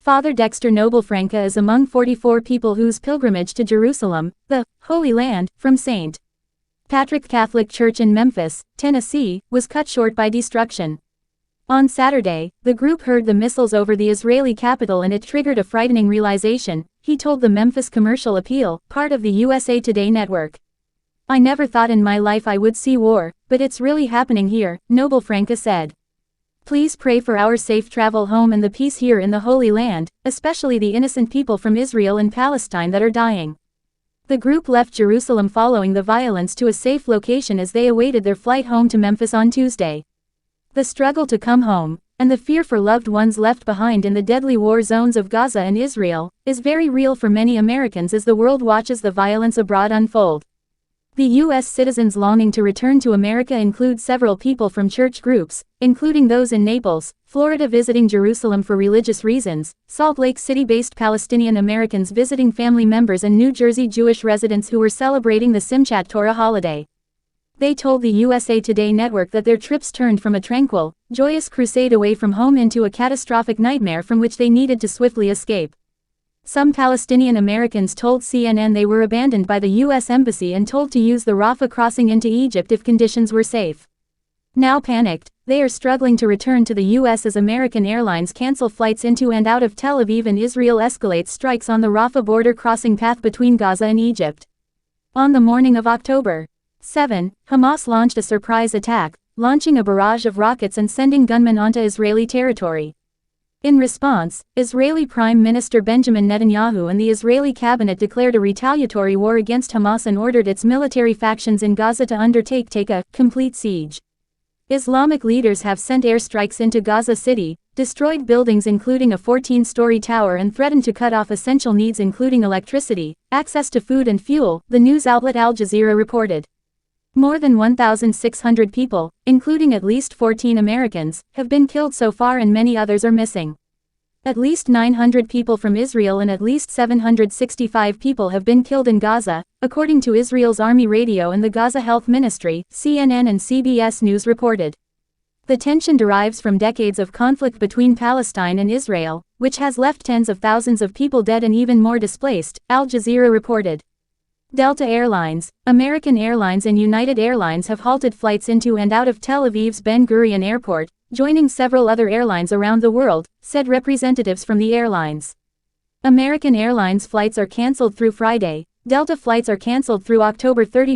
Father Dexter Nobelfranca is among 44 people whose pilgrimage to Jerusalem, the Holy Land, from St. Patrick Catholic Church in Memphis, Tennessee, was cut short by destruction. On Saturday, the group heard the missiles over the Israeli capital and it triggered a frightening realization, he told the Memphis Commercial Appeal, part of the USA Today network. "I never thought in my life I would see war, but it's really happening here," Nobelfranca said. "Please pray for our safe travel home and the peace here in the Holy Land, especially the innocent people from Israel and Palestine that are dying." The group left Jerusalem following the violence to a safe location as they awaited their flight home to Memphis on Tuesday. The struggle to come home, and the fear for loved ones left behind in the deadly war zones of Gaza and Israel, is very real for many Americans as the world watches the violence abroad unfold. The U.S. citizens longing to return to America include several people from church groups, including those in Naples, Florida visiting Jerusalem for religious reasons, Salt Lake City-based Palestinian Americans visiting family members and New Jersey Jewish residents who were celebrating the Simchat Torah holiday. They told the USA Today network that their trips turned from a tranquil, joyous crusade away from home into a catastrophic nightmare from which they needed to swiftly escape. Some Palestinian Americans told CNN they were abandoned by the U.S. Embassy and told to use the Rafah crossing into Egypt if conditions were safe. Now panicked, they are struggling to return to the U.S. as American Airlines cancel flights into and out of Tel Aviv and Israel escalates strikes on the Rafah border crossing path between Gaza and Egypt. On the morning of October 7, Hamas launched a surprise attack, launching a barrage of rockets and sending gunmen onto Israeli territory. In response, Israeli Prime Minister Benjamin Netanyahu and the Israeli cabinet declared a retaliatory war against Hamas and ordered its military factions in Gaza to undertake a complete siege. Islamic leaders have sent airstrikes into Gaza City, destroyed buildings including a 14-story tower and threatened to cut off essential needs including electricity, access to food and fuel, the news outlet Al Jazeera reported. More than 1,600 people, including at least 14 Americans, have been killed so far and many others are missing. At least 900 people from Israel and at least 765 people have been killed in Gaza, according to Israel's Army Radio and the Gaza Health Ministry, CNN and CBS News reported. The tension derives from decades of conflict between Palestine and Israel, which has left tens of thousands of people dead and even more displaced, Al Jazeera reported. Delta Airlines, American Airlines and United Airlines have halted flights into and out of Tel Aviv's Ben Gurion Airport, joining several other airlines around the world, said representatives from the airlines. American Airlines flights are canceled through Friday, Delta flights are canceled through October 31.